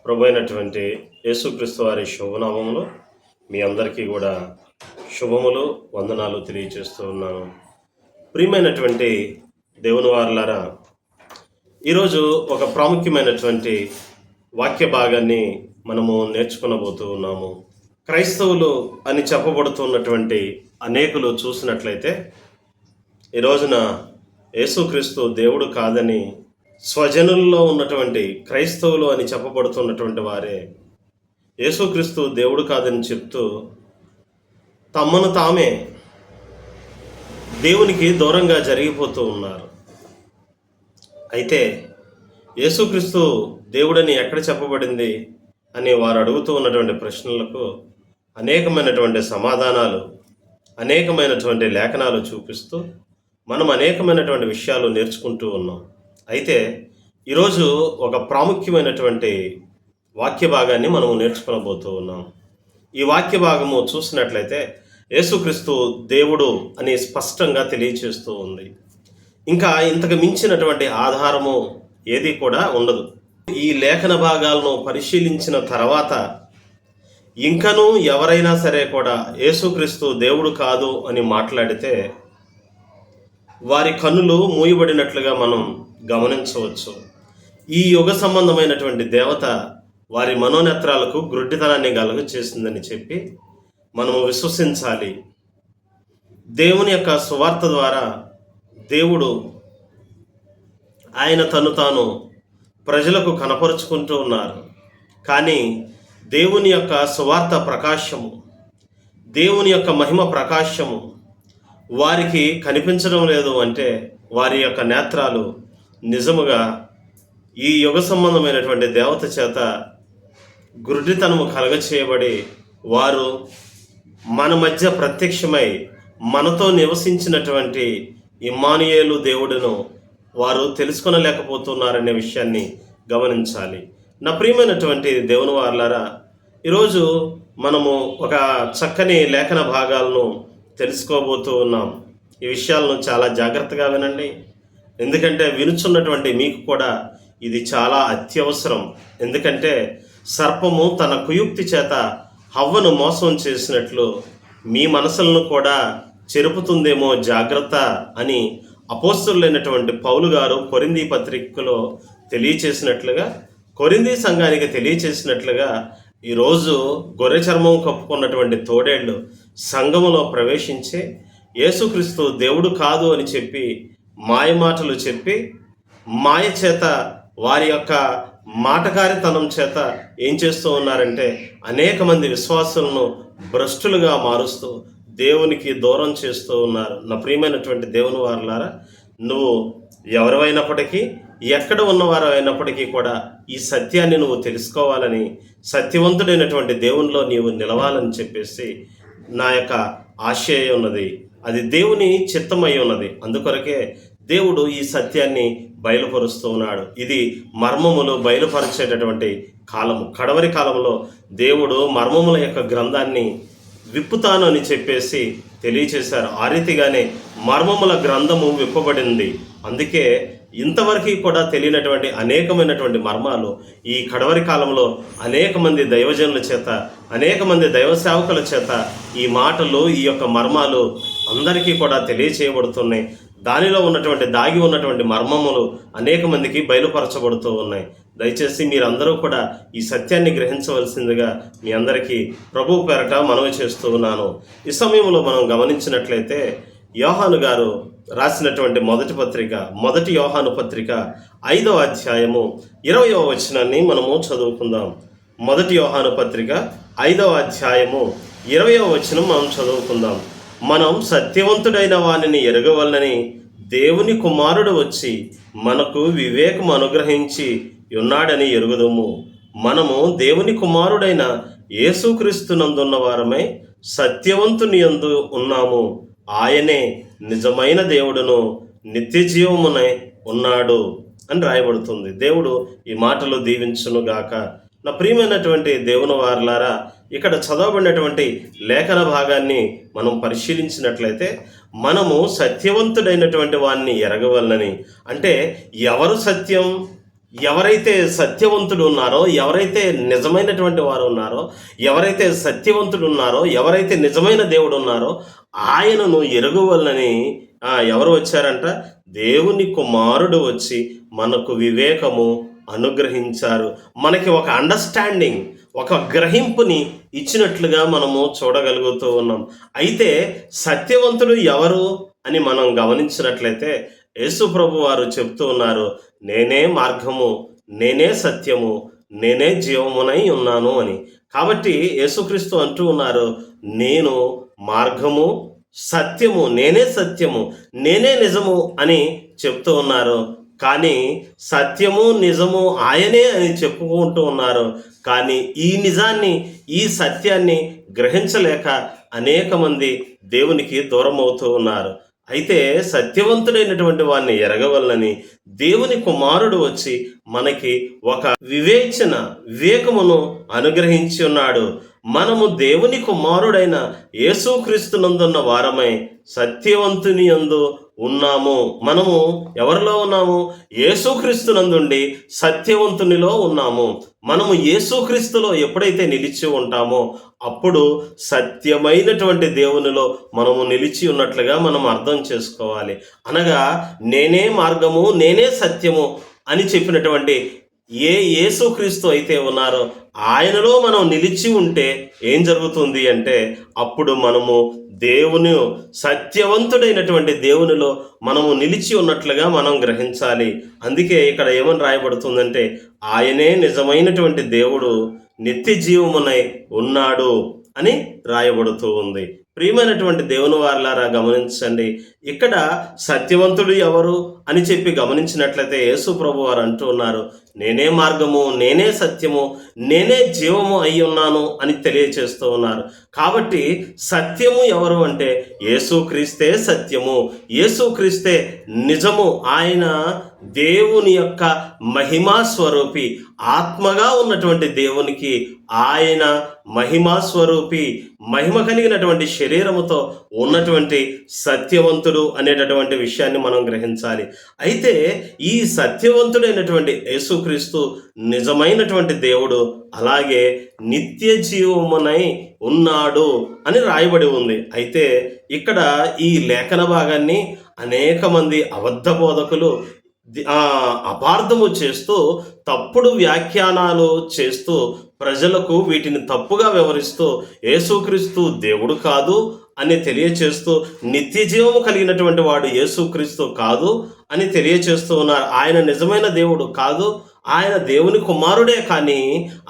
ప్రభు అయినటువంటి యేసుక్రీస్తు వారి శుభనామములో మీ అందరికీ కూడా శుభములు వందనాలు తెలియజేస్తూ ఉన్నాను. ప్రియమైనటువంటి దేవుని వారలారా, ఈరోజు ఒక ప్రాముఖ్యమైనటువంటి వాక్య భాగాన్ని మనము నేర్చుకునబోతూ ఉన్నాము. క్రైస్తవులు అని చెప్పబడుతున్నటువంటి అనేకులు చూసినట్లయితే ఈ రోజున యేసుక్రీస్తు దేవుడు కాదని స్వజనుల్లో ఉన్నటువంటి క్రైస్తవులు అని చెప్పబడుతున్నటువంటి వారే యేసుక్రీస్తు దేవుడు కాదని చెప్తూ తమను తామే దేవునికి దూరంగా జరిగిపోతూ ఉన్నారు. అయితే యేసుక్రీస్తు దేవుడని ఎక్కడ చెప్పబడింది అని వారు అడుగుతూ ఉన్నటువంటి ప్రశ్నలకు అనేకమైనటువంటి సమాధానాలు, అనేకమైనటువంటి లేఖనాలు చూపిస్తూ మనం అనేకమైనటువంటి విషయాలు నేర్చుకుంటూ ఉన్నాం. అయితే ఈరోజు ఒక ప్రాముఖ్యమైనటువంటి వాక్య భాగాన్ని మనము నేర్చుకోబోతూ ఉన్నాం. ఈ వాక్య భాగము చూసినట్లయితే యేసుక్రీస్తు దేవుడు అని స్పష్టంగా తెలియచేస్తూ ఉంది. ఇంకా ఇంతకు మించినటువంటి ఆధారము ఏది కూడా ఉండదు. ఈ లేఖన భాగాలను పరిశీలించిన తర్వాత ఇంకనూ ఎవరైనా సరే కూడా యేసుక్రీస్తు దేవుడు కాదు అని మాట్లాడితే వారి కన్నులు మూయబడినట్లుగా మనం గమనించవచ్చు. ఈ యుగ సంబంధమైనటువంటి దేవత వారి మనోనేత్రాలకు గ్రుడ్డితనాన్ని కలుగ చేసిందని చెప్పి మనము విశ్వసించాలి. దేవుని యొక్క సువార్త ద్వారా దేవుడు ఆయన తను తాను ప్రజలకు కనపరుచుకుంటూ ఉన్నారు. కానీ దేవుని యొక్క సువార్త ప్రకాశము, దేవుని యొక్క మహిమ ప్రకాశము వారికి కనిపించడం లేదు అంటే వారి యొక్క నేత్రాలు నిజముగా ఈ యుగ సంబంధమైనటువంటి దేవత చేత గురుడితనము కలగచేయబడి వారు మన మధ్య ప్రత్యక్షమై మనతో నివసించినటువంటి ఇమ్మానుయేలు దేవుడును వారు తెలుసుకొనలేకపోతున్నారనే విషయాన్ని గమనించాలి. నా ప్రియమైనటువంటి దేవుని వారలారా, ఈరోజు మనము ఒక చక్కని లేఖన భాగాలను తెలుసుకోబోతూ ఉన్నాం. ఈ విషయాలను చాలా జాగ్రత్తగా వినండి, ఎందుకంటే వినుచున్నటువంటి మీకు కూడా ఇది చాలా అత్యవసరం. ఎందుకంటే సర్పము తన కుయుక్తి చేత హవ్వను మోసం చేసినట్లు మీ మనసులను కూడా చెరుపుతుందేమో జాగ్రత్త అని అపోస్తలులైనటువంటి పౌలు గారు కొరింథీ పత్రికలో తెలియచేసినట్లుగా, కొరింథీ సంఘానికి తెలియచేసినట్లుగా ఈరోజు గొర్రె చర్మం కప్పుకున్నటువంటి తోడేళ్ళు సంఘములో ప్రవేశించి యేసుక్రీస్తు దేవుడు కాదు అని చెప్పి మాయమాటలు చెప్పి మాయ చేత వారి యొక్క మాటకారితనం చేత ఏం చేస్తూ ఉన్నారంటే అనేక మంది విశ్వాసులను భ్రష్టులుగా మారుస్తూ దేవునికి దూరం చేస్తూ ఉన్నారు. నా ప్రియమైనటువంటి దేవుని వారలారా, నువ్వు ఎవరివైనప్పటికీ, ఎక్కడ ఉన్నవారు అయినప్పటికీ కూడా ఈ సత్యాన్ని నువ్వు తెలుసుకోవాలని, సత్యవంతుడైనటువంటి దేవునిలో నీవు నిలవాలని చెప్పేసి నా యొక్క ఆశయం ఉన్నది. అది దేవుని చిత్తమై ఉన్నది. అందుకొరకే దేవుడు ఈ సత్యాన్ని బయలుపరుస్తూ ఉన్నాడు. ఇది మర్మములు బయలుపరిచేటటువంటి కాలము. కడవరి కాలంలో దేవుడు మర్మముల యొక్క గ్రంథాన్ని విప్పుతాను అని చెప్పేసి తెలియచేశారు. ఆ రీతిగానే మర్మముల గ్రంథము విప్పబడింది. అందుకే ఇంతవరకు కూడా తెలియనటువంటి అనేకమైనటువంటి మర్మాలు ఈ కడవరి కాలంలో అనేక మంది దైవజనుల చేత, అనేక మంది దైవ సేవకుల చేత ఈ మాటలు, ఈ యొక్క మర్మాలు అందరికీ కూడా తెలియచేయబడుతున్నాయి. దానిలో ఉన్నటువంటి దాగి ఉన్నటువంటి మర్మములు అనేక మందికి బయలుపరచబడుతూ ఉన్నాయి. దయచేసి మీరందరూ కూడా ఈ సత్యాన్ని గ్రహించవలసిందిగా మీ అందరికీ ప్రభువు పేరట మనవి చేస్తూ ఉన్నాను. ఈ సమయంలో మనం గమనించినట్లయితే యోహాను గారు రాసినటువంటి మొదటి యోహాను పత్రిక 5వ అధ్యాయము 20వ వచనాన్ని మనము చదువుకుందాం. మొదటి యోహాను పత్రిక 5వ అధ్యాయము 20వ వచనం మనం చదువుకుందాం. మనం సత్యవంతుడైన వానిని ఎరగవలనని దేవుని కుమారుడు వచ్చి మనకు వివేకం అనుగ్రహించి ఉన్నాడని ఎరుగుదము. మనము దేవుని కుమారుడైన యేసుక్రీస్తునందున్న వారమై సత్యవంతుని యందు ఉన్నాము. ఆయనే నిజమైన దేవుడును నిత్య జీవమునై ఉన్నాడు అని రాయబడుతుంది. దేవుడు ఈ మాటలు దీవించునుగాక. నా ప్రియమైనటువంటి దేవుని వారలారా, ఇక్కడ చదవబడినటువంటి లేఖన భాగాన్ని మనం పరిశీలించినట్లయితే మనము సత్యవంతుడైనటువంటి వారిని ఎరగవలనని, అంటే ఎవరు సత్యం, ఎవరైతే సత్యవంతుడు ఉన్నారో, ఎవరైతే నిజమైనటువంటి వారు ఉన్నారో, ఎవరైతే సత్యవంతుడు ఉన్నారో, ఎవరైతే నిజమైన దేవుడు ఉన్నారో ఆయనను ఎరుగవలనని ఎవరు వచ్చారంట? దేవుని కుమారుడు వచ్చి మనకు వివేకము అనుగ్రహించారు. మనకి ఒక అండర్స్టాండింగ్, ఒక గ్రహింపుని ఇచ్చినట్లుగా మనము చూడగలుగుతూ ఉన్నాం. అయితే సత్యవంతుడు ఎవరు అని మనం గమనించినట్లయితే యేసు ప్రభు వారు చెప్తూ ఉన్నారు, నేనే మార్గము, నేనే సత్యము, నేనే జీవమునై ఉన్నాను అని. కాబట్టి యేసుక్రీస్తు అంటూ ఉన్నారు, నేను మార్గము, సత్యము, నేనే సత్యము, నేనే నిజము అని చెప్తూ ఉన్నారు. కానీ సత్యము నిజము ఆయనే అని చెప్పుకుంటూ ఉన్నారు. కానీ ఈ నిజాన్ని, ఈ సత్యాన్ని గ్రహించలేక అనేక మంది దేవునికి దూరం అవుతూ ఉన్నారు. అయితే సత్యవంతుడైనటువంటి వారిని ఎరగవలనని దేవుని కుమారుడు వచ్చి మనకి ఒక వివేకమును అనుగ్రహించి ఉన్నాడు. మనము దేవుని కుమారుడైన యేసుక్రీస్తునందున్న వారమై సత్యవంతుని యందు ఉన్నాము. మనము ఎవరిలో ఉన్నాము? యేసుక్రీస్తునందుండి సత్యవంతునిలో ఉన్నాము. మనము యేసుక్రీస్తులో ఎప్పుడైతే నిలిచి ఉంటామో అప్పుడు సత్యమైనటువంటి దేవునిలో మనము నిలిచి ఉన్నట్లుగా మనం అర్థం చేసుకోవాలి. అనగా నేనే మార్గము, నేనే సత్యము అని చెప్పినటువంటి యేసుక్రీస్తు అయితే ఉన్నారో ఆయనలో మనం నిలిచి ఉంటే ఏం జరుగుతుంది అంటే అప్పుడు మనము దేవుని, సత్యవంతుడైనటువంటి దేవునిలో మనము నిలిచి ఉన్నట్లుగా మనం గ్రహించాలి. అందుకే ఇక్కడ ఏమని రాయబడుతుందంటే ఆయనే నిజమైనటువంటి దేవుడు, నిత్య జీవమునై ఉన్నాడు అని రాయబడుతూ ఉంది. ప్రియమైనటువంటి దేవుని వారలారా గమనించండి, ఇక్కడ సత్యవంతుడు ఎవరు అని చెప్పి గమనించినట్లయితే యేసు ప్రభు వారు అంటూ ఉన్నారు, నేనే మార్గము, నేనే సత్యము, నేనే జీవము అయి ఉన్నాను అని తెలియచేస్తూ ఉన్నారు. కాబట్టి సత్యము ఎవరు అంటే యేసుక్రీస్తే సత్యము, యేసుక్రీస్తే నిజము. ఆయన దేవుని యొక్క మహిమా స్వరూపి, ఆత్మగా ఉన్నటువంటి దేవునికి ఆయన మహిమా స్వరూపి, మహిమ కలిగినటువంటి శరీరముతో ఉన్నటువంటి సత్యవంతుడు అనేటటువంటి విషయాన్ని మనం గ్రహించాలి. అయితే ఈ సత్యవంతుడైనటువంటి యేసుక్రీస్తు నిజమైనటువంటి దేవుడు, అలాగే నిత్య జీవమునై ఉన్నాడు అని రాయబడి ఉంది. అయితే ఇక్కడ ఈ లేఖన భాగాన్ని అనేక మంది అబద్ధ బోధకులు అపార్థము చేస్తూ, తప్పుడు వ్యాఖ్యానాలు చేస్తూ, ప్రజలకు వీటిని తప్పుగా వివరిస్తూ యేసుక్రీస్తు దేవుడు కాదు అని తెలియచేస్తూ, నిత్య జీవము కలిగినటువంటి వాడు యేసుక్రీస్తు కాదు అని తెలియచేస్తూ ఉన్నారు. ఆయన నిజమైన దేవుడు కాదు, ఆయన దేవుని కుమారుడే కానీ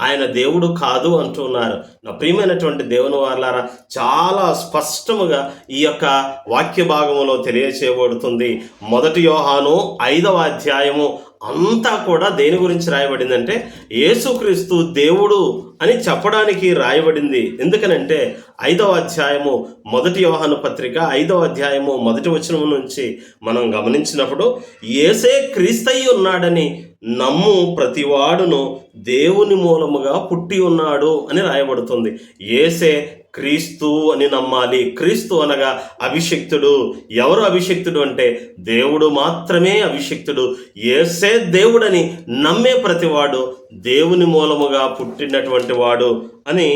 ఆయన దేవుడు కాదు అంటున్నారు. నా ప్రియమైనటువంటి దేవుని వారలారా, చాలా స్పష్టముగా ఈ యొక్క వాక్య భాగములో తెలియచేయబడుతుంది. 1 యోహాను 5వ అధ్యాయము అంతా కూడా దేని గురించి రాయబడిందంటే యేసుక్రీస్తు దేవుడు అని చెప్పడానికి రాయబడింది. ఎందుకనంటే 5వ అధ్యాయము 1 యోహాను పత్రిక 5వ అధ్యాయము 1వ వచనం నుంచి మనం గమనించినప్పుడు, యేసే క్రీస్తయి ఉన్నాడని నమ్ము ప్రతివాడును దేవుని మూలముగా పుట్టి ఉన్నాడు అని రాయబడుతుంది. యేసే క్రీస్తు అని నమ్మాలి. క్రీస్తు అనగా అభిషిక్తుడు. ఎవరు అభిషిక్తుడు అంటే దేవుడు మాత్రమే అభిషిక్తుడు. యేసే దేవుడని నమ్మే ప్రతివాడు దేవుని మూలముగా పుట్టినటువంటి వాడు అని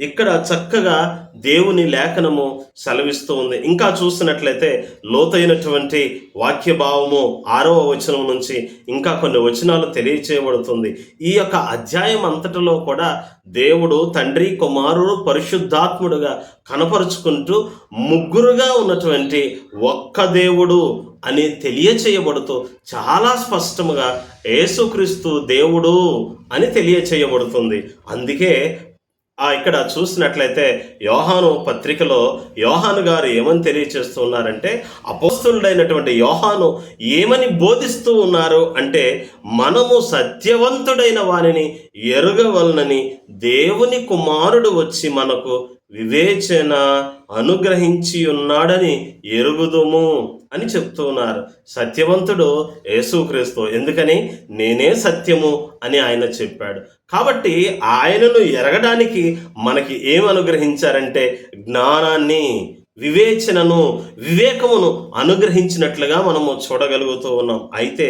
ఇక్కడ చక్కగా దేవుని లేఖనము సెలవిస్తూ ఉంది. ఇంకా చూసినట్లయితే లోతైనటువంటి వాక్య భావము 6వ వచనం నుంచి ఇంకా కొన్ని వచనాలు తెలియచేయబడుతుంది. ఈ యొక్క అధ్యాయం అంతటిలో కూడా దేవుడు తండ్రి, కుమారుడు, పరిశుద్ధాత్ముడుగా కనపరుచుకుంటూ ముగ్గురుగా ఉన్నటువంటి ఒక్క దేవుడు అని తెలియచేయబడుతూ చాలా స్పష్టముగా యేసుక్రీస్తు దేవుడు అని తెలియచేయబడుతుంది. అందుకే ఇక్కడ చూసినట్లయితే యోహాను పత్రికలో యోహాను గారు ఏమని తెలియచేస్తూ ఉన్నారంటే, అపోస్తలుడైనటువంటి యోహాను ఏమని బోధిస్తూ ఉన్నారు అంటే, మనము సత్యవంతుడైన వారిని ఎరుగవలనని దేవుని కుమారుడు వచ్చి మనకు వివేచన అనుగ్రహించి ఉన్నాడని ఎరుగుదుము అని చెప్తూ ఉన్నారు. సత్యవంతుడు యేసుక్రీస్తు. ఎందుకని? నేనే సత్యము అని ఆయన చెప్పాడు. కాబట్టి ఆయనను ఎరగడానికి మనకి ఏం అనుగ్రహించారంటే జ్ఞానాన్ని, వివేచనను, వివేకమును అనుగ్రహించినట్లుగా మనము చూడగలుగుతూ ఉన్నాం. అయితే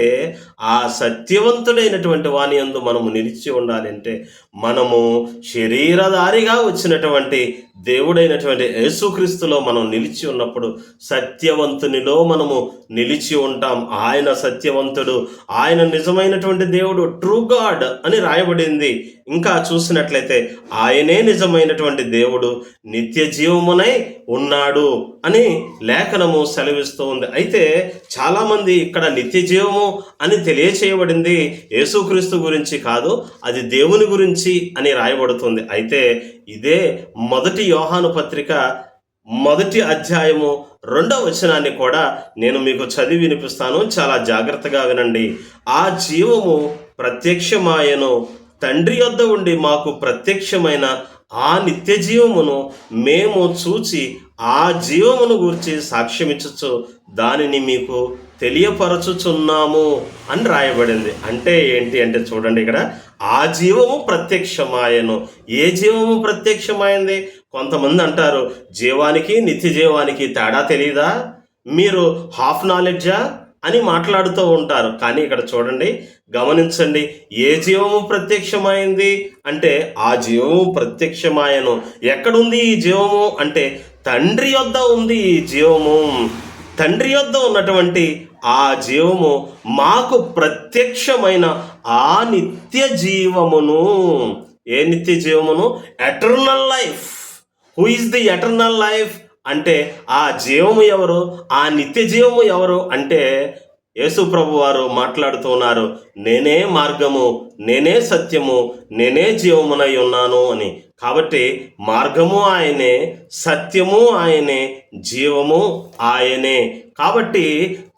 ఆ సత్యవంతుడైనటువంటి వాని యందు మనము నిలిచి ఉండాలంటే మనము శరీరధారిగా వచ్చినటువంటి దేవుడైనటువంటి యేసుక్రీస్తులో మనం నిలిచి ఉన్నప్పుడు సత్యవంతునిలో మనము నిలిచి ఉంటాం. ఆయన సత్యవంతుడు, ఆయన నిజమైనటువంటి దేవుడు, ట్రూ గాడ్ అని రాయబడింది. ఇంకా చూసినట్లయితే ఆయనే నిజమైనటువంటి దేవుడు, నిత్య జీవమునై ఉన్నాడు అని లేఖనము సెలవిస్తూ ఉంది. అయితే చాలామంది ఇక్కడ నిత్య జీవము అని తెలియచేయబడింది యేసుక్రీస్తు గురించి కాదు, అది దేవుని గురించి అని రాయబడుతుంది. అయితే ఇదే మొదటి యోహాను పత్రిక 1వ అధ్యాయము 2వ వచనాన్ని కూడా నేను మీకు చదివి వినిపిస్తాను, చాలా జాగ్రత్తగా వినండి. ఆ జీవము ప్రత్యక్షమాయను, తండ్రి యొద్ద ఉండి మాకు ప్రత్యక్షమైన ఆ నిత్య జీవమును మేము చూచి ఆ జీవమును గూర్చి సాక్ష్యమిచ్చుచు దానిని మీకు తెలియపరచుచున్నాము అని రాయబడింది. అంటే ఏంటి అంటే చూడండి, ఇక్కడ ఆ జీవము ప్రత్యక్షమాయను. ఏ జీవము ప్రత్యక్షమైంది? కొంతమంది అంటారు జీవానికి నిత్య జీవానికి తేడా తెలియదా, మీరు హాఫ్ నాలెడ్జా అని మాట్లాడుతూ ఉంటారు. కానీ ఇక్కడ చూడండి, గమనించండి, ఏ జీవము ప్రత్యక్షమైంది అంటే ఆ జీవము ప్రత్యక్షమాయను. ఎక్కడుంది ఈ జీవము అంటే తండ్రి యొద్ద ఉంది ఈ జీవము. తండ్రి యొద్ద ఉన్నటువంటి ఆ జీవము మాకు ప్రత్యక్షమైన ఆ నిత్య జీవమును. ఏ నిత్య జీవమును? Eternal life. Who is the eternal life అంటే ఆ జీవము ఎవరు, ఆ నిత్య జీవము ఎవరు అంటే యేసు ప్రభు వారు మాట్లాడుతూ ఉన్నారు, నేనే మార్గము, నేనే సత్యము, నేనే జీవమునై ఉన్నాను అని. కాబట్టి మార్గము ఆయనే, సత్యము ఆయనే, జీవము ఆయనే. కాబట్టి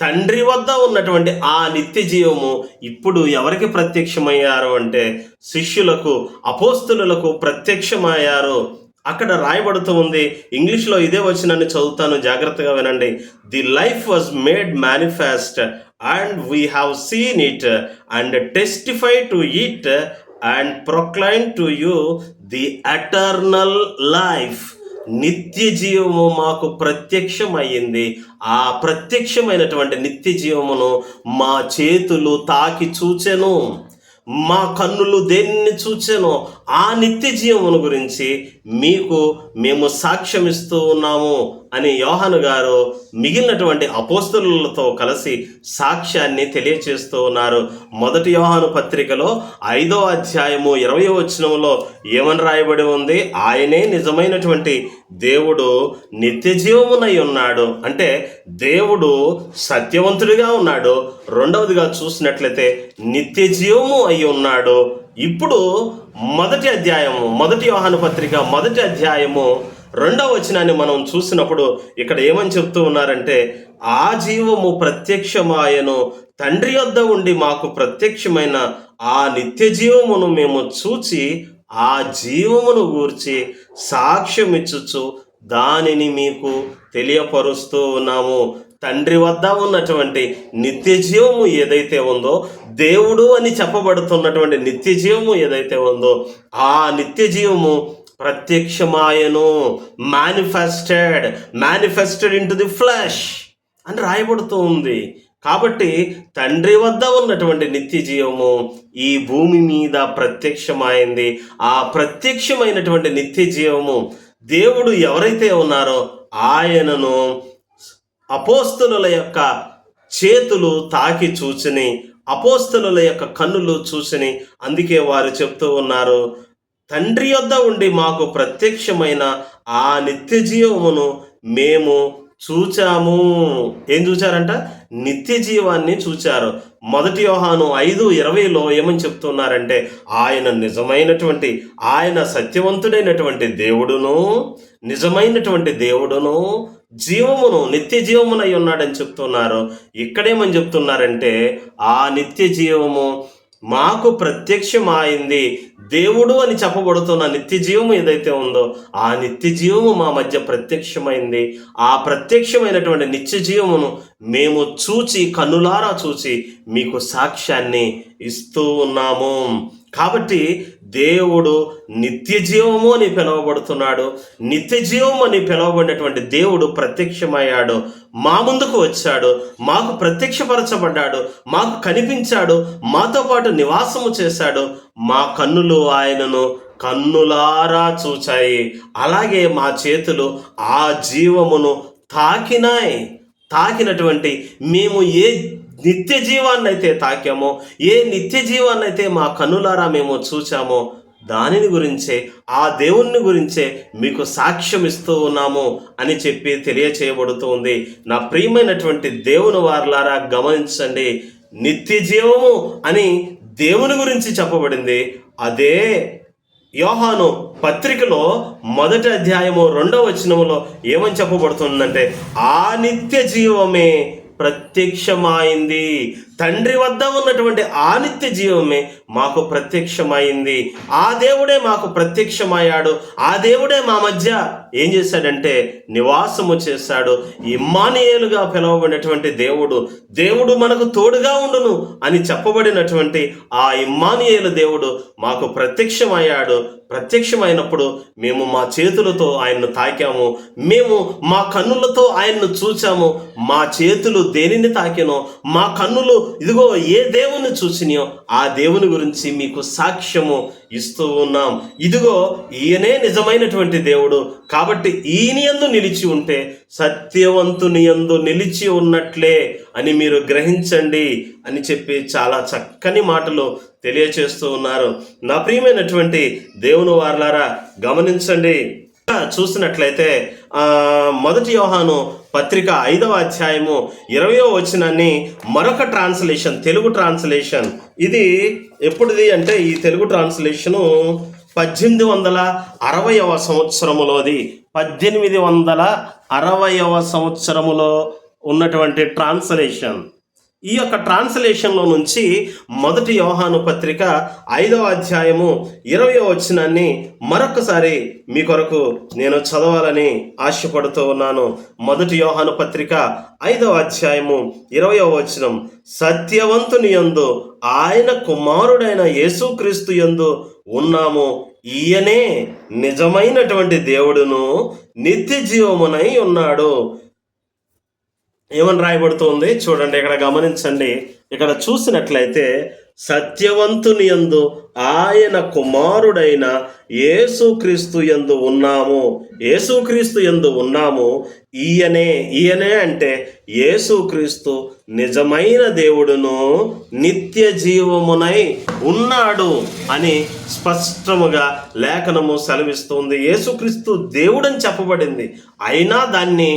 తండ్రి వద్ద ఉన్నటువంటి ఆ నిత్య జీవము ఇప్పుడు ఎవరికి ప్రత్యక్షమయ్యారు అంటే శిష్యులకు, అపోస్తలులకు ప్రత్యక్షమయ్యారు. అక్కడ రాయబడుతూ ఉంది, ఇంగ్లీష్లో ఇదే వచనాన్ని చదువుతాను, జాగ్రత్తగా వినండి. The life was made manifest and we have seen it and testify to it and proclaim to you the eternal life. నిత్య జీవము మాకు ప్రత్యక్షమయ్యింది. ఆ ప్రత్యక్షమైనటువంటి నిత్య జీవమును మా చేతులు తాకి చూచెను, మా కన్నులు దేన్ని చూచెనో ఆ నిత్య జీవమును గురించి మేము సాక్ష్యం ఇస్తూ ఉన్నాము అని యోహాను గారు మిగిలినటువంటి అపోస్తలులతో కలిసి సాక్ష్యాన్ని తెలియచేస్తూ ఉన్నారు. మొదటి యోహాను పత్రికలో 5వ అధ్యాయము 20వ వచనంలో ఏమని రాయబడి ఉంది? ఆయనే నిజమైనటువంటి దేవుడు, నిత్య జీవమునై ఉన్నాడు. అంటే దేవుడు సత్యవంతుడిగా ఉన్నాడు. రెండవదిగా చూసినట్లయితే నిత్య జీవము అయి ఉన్నాడు. ఇప్పుడు మొదటి యోహాను పత్రిక 1వ అధ్యాయము 2వ వచనాన్ని మనం చూసినప్పుడు ఇక్కడ ఏమని చెప్తూ ఉన్నారంటే, ఆ జీవము ప్రత్యక్షమాయను, తండ్రి యొద్ద ఉండి మాకు ప్రత్యక్షమైన ఆ నిత్య జీవమును మేము చూచి ఆ జీవమును గూర్చి సాక్ష్యమిచ్చుచు దానిని మీకు తెలియపరుస్తూ ఉన్నాము. తండ్రి వద్ద ఉన్నటువంటి నిత్య జీవము ఏదైతే ఉందో, దేవుడు అని చెప్పబడుతున్నటువంటి నిత్య జీవము ఏదైతే ఉందో, ఆ నిత్య జీవము ప్రత్యక్షమాయను, manifested into the flesh అని రాయబడుతూ ఉంది. కాబట్టి తండ్రి వద్ద ఉన్నటువంటి నిత్య జీవము ఈ భూమి మీద ప్రత్యక్షమైంది. ఆ ప్రత్యక్షమైనటువంటి నిత్య జీవము దేవుడు ఎవరైతే ఉన్నారో ఆయనను అపోస్తలుల యొక్క చేతులు తాకి చూసిని, అపోస్తలుల యొక్క కన్నులు చూసిని. అందుకే వారు చెప్తూ ఉన్నారు, తండ్రి యొద్ద ఉండి మాకు ప్రత్యక్షమైన ఆ నిత్య జీవమును మేము చూచాము. ఏం చూచారంట? నిత్య జీవాన్ని చూచారు. మొదటి యోహాను 5:20లో ఏమని చెప్తున్నారంటే, ఆయన నిజమైనటువంటి, ఆయన సత్యవంతుడైనటువంటి దేవుడును, నిజమైనటువంటి దేవుడును, జీవమును, నిత్య జీవమునై ఉన్నాడని చెప్తున్నారు. ఇక్కడేమని చెప్తున్నారంటే, ఆ నిత్య జీవము మాకు ప్రత్యక్షమైంది. దేవుడు అని చెప్పబడుతున్న నిత్య జీవము ఏదైతే ఉందో ఆ నిత్య జీవము మా మధ్య ప్రత్యక్షమైంది. ఆ ప్రత్యక్షమైనటువంటి నిత్య జీవమును మేము చూచి, కన్నులారా చూచి మీకు సాక్ష్యాన్ని ఇస్తూ ఉన్నాము. కాబట్టి దేవుడు నిత్య జీవము అని పిలువబడుతున్నాడు. నిత్య జీవము అని పిలువబడినటువంటి దేవుడు ప్రత్యక్షమయ్యాడు, మా ముందుకు వచ్చాడు, మాకు ప్రత్యక్షపరచబడ్డాడు, మాకు కనిపించాడు, మాతో పాటు నివాసము చేశాడు. మా కన్నులు ఆయనను కన్నులారా చూచాయి. అలాగే మా చేతులు ఆ జీవమును తాకినటువంటి మేము ఏ నిత్య జీవాన్ని అయితే తాకామో, ఏ నిత్య జీవాన్ని అయితే మా కన్నులారా మేము చూచామో, దానిని గురించే, ఆ దేవుణ్ణి గురించే మీకు సాక్ష్యం ఇస్తూ ఉన్నాము అని చెప్పి తెలియచేయబడుతుంది. నా ప్రియమైనటువంటి దేవుని వారలారా గమనించండి, నిత్య జీవము అని దేవుని గురించి చెప్పబడింది. అదే యోహాను పత్రికలో 1వ అధ్యాయము 2వ వచనములో ఏమని చెప్పబడుతుందంటే, ఆ నిత్య జీవమే ప్రత్యక్షమైంది. తండ్రి వద్ద ఉన్నటువంటి ఆ నిత్య జీవమే మాకు ప్రత్యక్షమైంది. ఆ దేవుడే మాకు ప్రత్యక్షమయ్యాడు. ఆ దేవుడే మా మధ్య ఏం చేశాడంటే నివాసము చేశాడు. ఇమ్మానుయేలుగా పిలువబడినటువంటి దేవుడు మనకు తోడుగా ఉండును అని చెప్పబడినటువంటి ఆ ఇమ్మానుయేలు దేవుడు మాకు ప్రత్యక్షమయ్యాడు. ప్రత్యక్షమైనప్పుడు మేము మా చేతులతో ఆయన్ను తాకాము, మేము మా కన్నులతో ఆయన్ను చూచాము. మా చేతులు దేనిని తాకినో, మా కన్నులు ఇదిగో ఏ దేవుని చూసినాయో ఆ దేవుని గురించి మీకు సాక్ష్యము ఇస్తూ ఉన్నాం. ఇదిగో ఈయనే నిజమైనటువంటి దేవుడు. కాబట్టి ఈయన యందు నిలిచి ఉంటే సత్యవంతుని యందు నిలిచి ఉన్నట్లే అని మీరు గ్రహించండి అని చెప్పి చాలా చక్కని మాటలు తెలియచేస్తూ ఉన్నారు. నా ప్రియమైనటువంటి దేవుని వారలారా గమనించండి. చూసినట్లయితే 1 యోహాను పత్రిక 5వ అధ్యాయము 20వ వచనాన్ని మరొక ట్రాన్స్లేషన్, తెలుగు ట్రాన్స్లేషన్, ఇది ఎప్పుడుది అంటే ఈ తెలుగు ట్రాన్స్లేషను 1860వ సంవత్సరములోది. 1860వ సంవత్సరములో ఉన్నటువంటి ట్రాన్స్లేషన్. ఈ యొక్క ట్రాన్స్లేషన్లో నుంచి 1 యోహాను పత్రిక 5వ అధ్యాయము 20వ వచనాన్ని మరొకసారి మీ కొరకు నేను చదవాలని ఆశపడుతూ ఉన్నాను. 1 యోహాను పత్రిక 5వ అధ్యాయము 20వ వచనం, సత్యవంతుని యందు ఆయన కుమారుడైన యేసుక్రీస్తు యందు ఉన్నాము. ఈయనే నిజమైనటువంటి దేవుడును నిత్య జీవమునై ఉన్నాడు. ఏమని రాయబడుతుంది చూడండి, ఇక్కడ గమనించండి. ఇక్కడ చూసినట్లయితే సత్యవంతుని యందు ఆయన కుమారుడైన యేసుక్రీస్తు యందు ఉన్నాము. యేసుక్రీస్తు యందు ఉన్నాము. ఈయనే అంటే యేసుక్రీస్తు నిజమైన దేవుడును నిత్య జీవమునై ఉన్నాడు అని స్పష్టముగా లేఖనము సెలవిస్తుంది. యేసుక్రీస్తు దేవుడని చెప్పబడింది, అయినా దాన్ని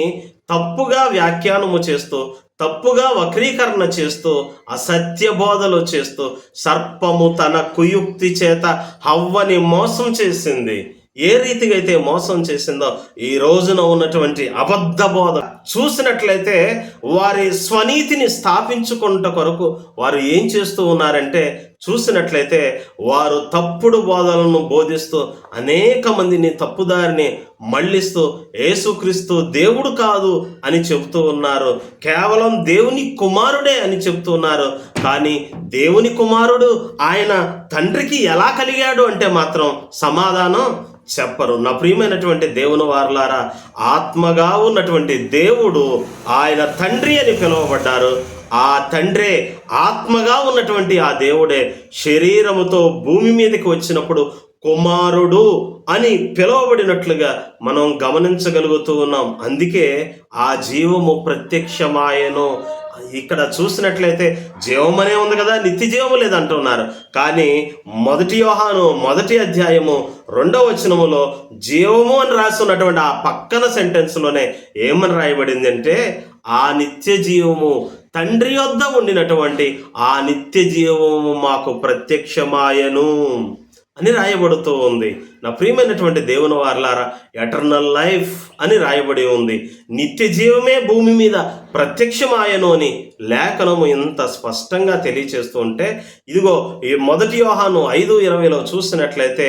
తప్పుగా వ్యాఖ్యానము చేస్తూ, తప్పుగా వక్రీకరణ చేస్తూ, అసత్య బోధలు చేస్తూ సర్పము తన కుయుక్తి చేత హవ్వని మోసం చేసింది. ఏ రీతిగా అయితే మోసం చేసిందో ఈ రోజున ఉన్నటువంటి అబద్ధ బోధ చూసినట్లయితే వారి స్వనీతిని స్థాపించుకుంట కొరకు వారు ఏం చేస్తూ ఉన్నారంటే, చూసినట్లయితే వారు తప్పుడు బోధలను బోధిస్తూ అనేక మందిని తప్పుదారిని మళ్ళిస్తూ యేసుక్రీస్తు దేవుడు కాదు అని చెబుతూ ఉన్నారు, కేవలం దేవుని కుమారుడే అని చెబుతూ ఉన్నారు. కానీ దేవుని కుమారుడు ఆయన తండ్రికి ఎలా కలిగాడు అంటే మాత్రం సమాధానం చెప్పరు. నా ప్రియమైనటువంటి దేవుని వారలారా, ఆత్మగా ఉన్నటువంటి దేవుడు ఆయన తండ్రి అని పిలువబడ్డారు. ఆ తండ్రే, ఆత్మగా ఉన్నటువంటి ఆ దేవుడే శరీరముతో భూమి మీదకి వచ్చినప్పుడు కుమారుడు అని పిలువబడినట్లుగా మనం గమనించగలుగుతూ ఉన్నాం. అందుకే ఆ జీవము ప్రత్యక్షమాయను. ఇక్కడ చూసినట్లయితే జీవమనే ఉంది కదా, నిత్య జీవము లేదంటున్నారు. కానీ 1 యోహాను 1వ అధ్యాయము 2వ వచనములో జీవము అని రాసి ఉన్నటువంటి ఆ పక్కన సెంటెన్స్లోనే ఏమని రాయబడింది అంటే, ఆ నిత్య జీవము తండ్రి వద్ద ఉండినటువంటి ఆ నిత్య జీవము మాకు ప్రత్యక్షమాయను అని రాయబడుతూ ఉంది. నా ప్రియమైనటువంటి దేవుని వారలారా, ఎటర్నల్ లైఫ్ అని రాయబడి ఉంది. నిత్య జీవమే భూమి మీద ప్రత్యక్షమాయను అని లేఖనము ఇంత స్పష్టంగా తెలియచేస్తూ ఉంటే, ఇదిగో ఈ 1 యోహాను 5:20 చూసినట్లయితే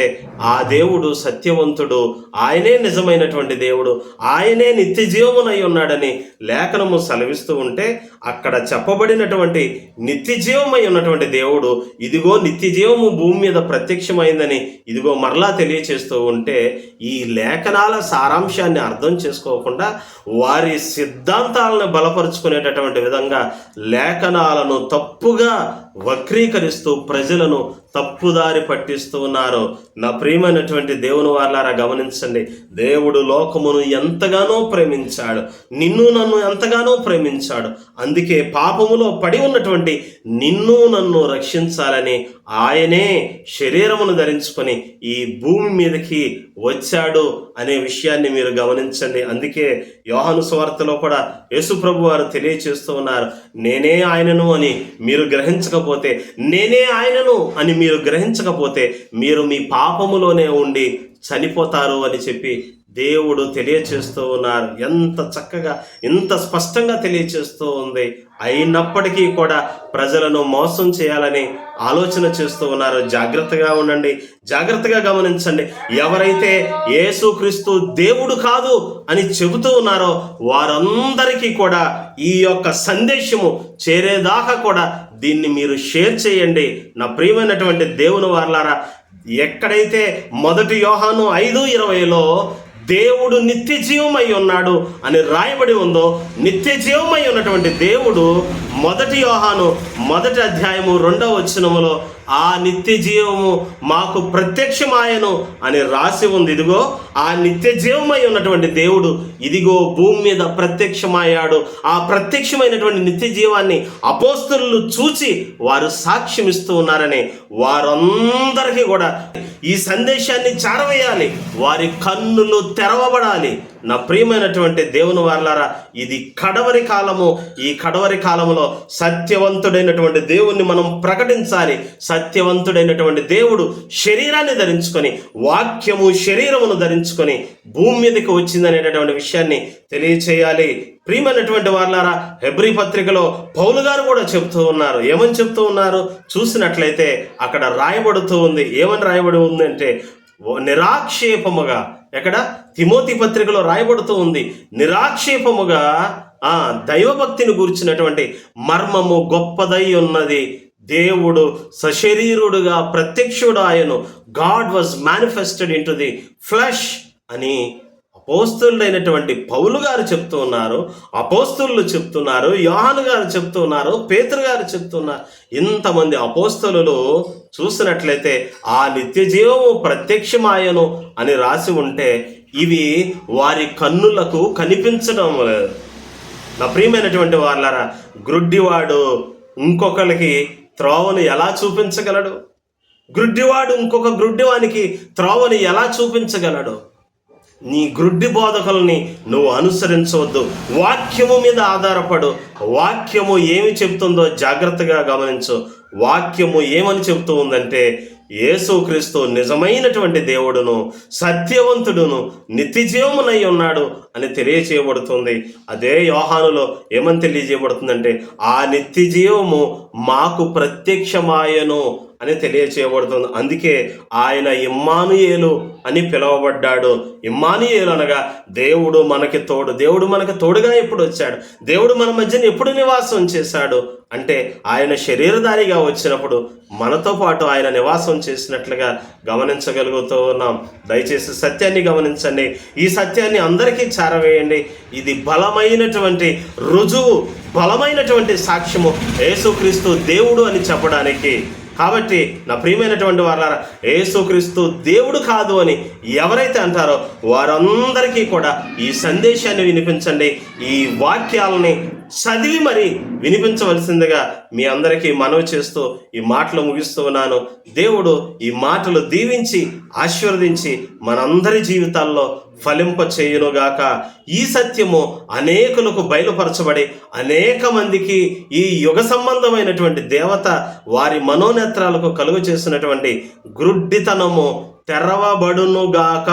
ఆ దేవుడు సత్యవంతుడు, ఆయనే నిజమైనటువంటి దేవుడు, ఆయనే నిత్య జీవమునై ఉన్నాడని లేఖనము సెలవిస్తూ ఉంటే, అక్కడ చెప్పబడినటువంటి నిత్య జీవమై ఉన్నటువంటి దేవుడు ఇదిగో నిత్య జీవము భూమి మీద ప్రత్యక్షమైందని ఇదిగో మరలా తెలియచేస్తూ ఉంటే, ఈ లేఖనాల సారాంశాన్ని అర్థం చేసుకోకుండా వారి సిద్ధాంతాలను బలపరుచుకునేటటువంటి విధంగా లేఖనాలను తప్పుగా వక్రీకరిస్తూ ప్రజలను తప్పుదారి పట్టిస్తూ ఉన్నారు. నా ప్రియమైనటువంటి దేవుని వారలారా గమనించండి, దేవుడు లోకమును ఎంతగానో ప్రేమించాడు, నిన్ను నన్ను ఎంతగానో ప్రేమించాడు. అందుకే పాపములో పడి ఉన్నటువంటి నిన్ను నన్ను రక్షించాలని ఆయనే శరీరమును ధరించుకొని ఈ భూమి మీదకి వచ్చాడు అనే విషయాన్ని మీరు గమనించండి. అందుకే యోహాను సువార్తలో కూడా యేసుప్రభు వారు తెలియచేస్తూ ఉన్నారు, నేనే ఆయనను అని మీరు గ్రహించకపోతే, నేనే ఆయనను అని మీరు గ్రహించకపోతే మీరు మీ పాపములోనే ఉండి చనిపోతారు అని చెప్పి దేవుడు తెలియచేస్తూ ఉన్నారు. ఎంత చక్కగా, ఎంత స్పష్టంగా తెలియచేస్తూ ఉంది. అయినప్పటికీ కూడా ప్రజలను మోసం చేయాలని ఆలోచన చేస్తూ ఉన్నారు. జాగ్రత్తగా ఉండండి, జాగ్రత్తగా గమనించండి. ఎవరైతే యేసుక్రీస్తు దేవుడు కాదు అని చెబుతూ ఉన్నారో వారందరికీ కూడా ఈ యొక్క సందేశము చేరేదాకా కూడా దీన్ని మీరు షేర్ చేయండి. నా ప్రియమైనటువంటి దేవుని వారలారా, ఎక్కడైతే 1 యోహాను 5:20 దేవుడు నిత్య జీవమై ఉన్నాడు అని రాయబడి ఉందో, నిత్య జీవమై ఉన్నటువంటి దేవుడు 1 యోహాను 1:2 ఆ నిత్య జీవము మాకు ప్రత్యక్షమాయను అని రాసి ఉంది. ఇదిగో ఆ నిత్య జీవమై ఉన్నటువంటి దేవుడు ఇదిగో భూమి మీద ప్రత్యక్షమయ్యాడు. ఆ ప్రత్యక్షమైనటువంటి నిత్య జీవాన్ని అపోస్తలులు చూచి వారు సాక్ష్యం ఇస్తూ ఉన్నారని వారందరికీ కూడా ఈ సందేశాన్ని చారవేయాలి, వారి కన్నులు తెరవబడాలి. నా ప్రియమైనటువంటి దేవుని వారలారా, ఇది కడవరి కాలము. ఈ కడవరి కాలంలో సత్యవంతుడైనటువంటి దేవుణ్ణి మనం ప్రకటించాలి. సత్యవంతుడైనటువంటి దేవుడు శరీరాన్ని ధరించుకొని, వాక్యము శరీరమును ధరించుకొని భూమి మీదకి వచ్చిందనేటటువంటి విషయాన్ని తెలియచేయాలి. ప్రియమైనటువంటి వారలారా, హెబ్రీ పత్రికలో పౌలు గారు కూడా చెప్తూ ఉన్నారు. ఏమని చెప్తూ ఉన్నారు చూసినట్లయితే అక్కడ రాయబడుతూ ఉంది. ఏమని రాయబడి ఉందంటే, నిరాక్షేపముగా, ఎక్కడ తిమోతి పత్రికలో రాయబడుతూ ఉంది, నిరాక్షేపముగా దైవభక్తిని గూర్చినటువంటి మర్మము గొప్పదై ఉన్నది. దేవుడు సశరీరుడుగా ప్రత్యక్షుడు ఆయను, God was manifested into the flesh అని అపోస్తలుడైనటువంటి పౌలు గారు చెప్తూ ఉన్నారు, అపోస్తలులు చెప్తున్నారు, యోహాను గారు చెప్తున్నారు, పేతురు గారు చెప్తున్నారు. ఇంతమంది అపోస్తలులు చూసినట్లయితే ఆ నిత్య జీవము ప్రత్యక్షమాయను అని రాసి ఉంటే ఇవి వారి కన్నులకు కనిపించడం లేదు. నా ప్రియమైనటువంటి వారలారా, గ్రుడ్డివాడు ఇంకొకరికి త్రోవను ఎలా చూపించగలడు? గ్రుడ్డివాడు ఇంకొక గ్రుడ్డివానికి త్రోవను ఎలా చూపించగలడు? నీ గ్రుడ్డి బోధకుల్ని నువ్వు అనుసరించవద్దు. వాక్యము మీద ఆధారపడు. వాక్యము ఏమి చెప్తుందో జాగ్రత్తగా గమనించు. వాక్యము ఏమని చెప్తూ ఉందంటే, యేసుక్రీస్తు నిజమైనటువంటి దేవుడును, సత్యవంతుడును, నిత్యజీవమునై ఉన్నాడు అని తెలియచేయబడుతుంది. అదే యోహానులో ఏమని తెలియజేయబడుతుందంటే, ఆ నిత్యజీవము మాకు ప్రత్యక్షమాయను అని తెలియచేయబడుతుంది. అందుకే ఆయన ఇమ్మానుయేలు అని పిలువబడ్డాడు. ఇమ్మానుయేలు అనగా దేవుడు మనకి తోడు. దేవుడు మనకు తోడుగా ఎప్పుడు వచ్చాడు? దేవుడు మన మధ్యన ఎప్పుడు నివాసం చేశాడు అంటే ఆయన శరీరధారిగా వచ్చినప్పుడు మనతో పాటు ఆయన నివాసం చేసినట్లుగా గమనించగలుగుతూ ఉన్నాం. దయచేసి సత్యాన్ని గమనించండి. ఈ సత్యాన్ని అందరికీ చేరవేయండి. ఇది బలమైనటువంటి రుజువు, బలమైనటువంటి సాక్ష్యము యేసుక్రీస్తు దేవుడు అని చెప్పడానికి. కాబట్టి నా ప్రియమైనటువంటి వారలారా, యేసుక్రీస్తు దేవుడు కాదు అని ఎవరైతే అంటారో వారందరికీ కూడా ఈ సందేశాన్ని వినిపించండి. ఈ వాక్యాలని చదివి మరి వినిపించవలసిందిగా మీ అందరికీ మనవి చేస్తూ ఈ మాటలు ముగిస్తూ ఉన్నాను. దేవుడు ఈ మాటలు దీవించి ఆశీర్వదించి మనందరి జీవితాల్లో ఫలింప చేయునుగాక. ఈ సత్యము అనేకులకు బయలుపరచబడి అనేక మందికి ఈ యుగ సంబంధమైనటువంటి దేవత వారి మనోనేత్రాలకు కలుగు చేసినటువంటి గ్రుడ్డితనము తెరవబడునుగాక,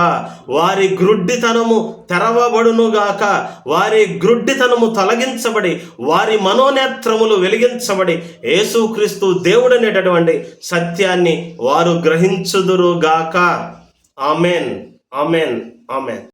వారి గ్రుడ్డితనము తెరవబడునుగాక, వారి గ్రుడ్డితనము తొలగించబడి వారి మనోనేత్రములు వెలిగించబడి యేసుక్రీస్తు దేవుడనేటటువంటి సత్యాన్ని వారు గ్రహించుదురుగాక. Amen, amen, amen.